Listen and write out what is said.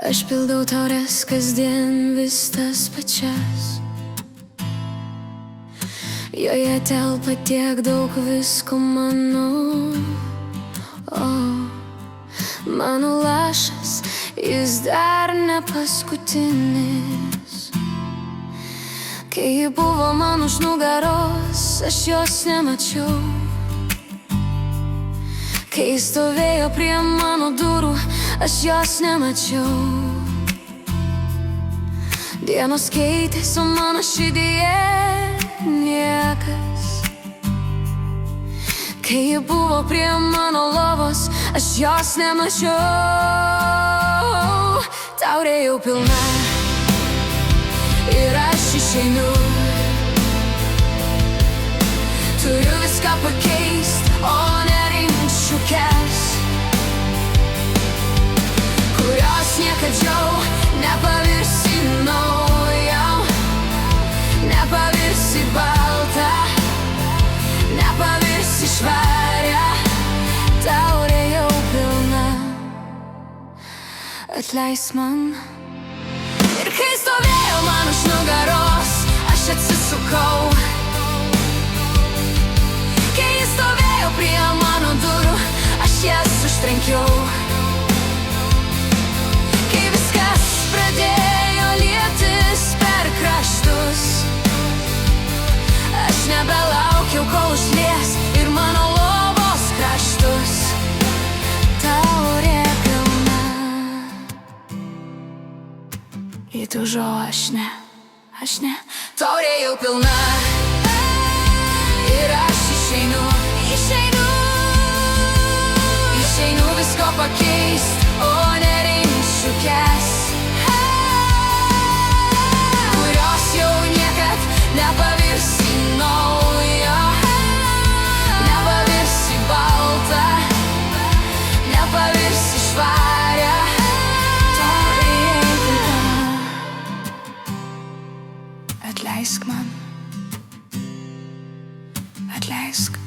Aš pildau taures kasdien vis tas pačias. Joje telpa tiek daug visko mano. Mano lašas, jis dar ne paskutinis. Kai ji buvo man už nugaros, aš jos nemačiau. Kai ji stovėjo prie mano durų, aš jos nemačiau. Dienos keitėsi, o mano širdyje niekas. Kai ji buvo prie mano lovos, aš jos nemačiau. Taurė jau pilna ir aš išeinu. Turiu viską pakeist, o ne rinkt šukes, kurios niekad jau nepavirsi naujo. Nepavirsi baltą, nepavirsi švarę. Taurė jau pilna, atleisk man. Ir kai stovėjo man už nugaros, aš atsisukau. Kai jis stovėjo prie mano durų, aš jas užtrenkiau. Kai viskas pradėjo lietis per kraštus, aš nebelaukiau, kol užlies ir mano lovos kraštus. Taurė pilna, ji dužo, aš ne. Taurė jau pilna ir aš išeinu. Išeinu visko pakeist, o ne rinkt šukes, kurios jau niekad nepavirsi naujo. Nepavirsi baltą, nepavirsi švarę. Taurė pilna, atleisk man, atleisk.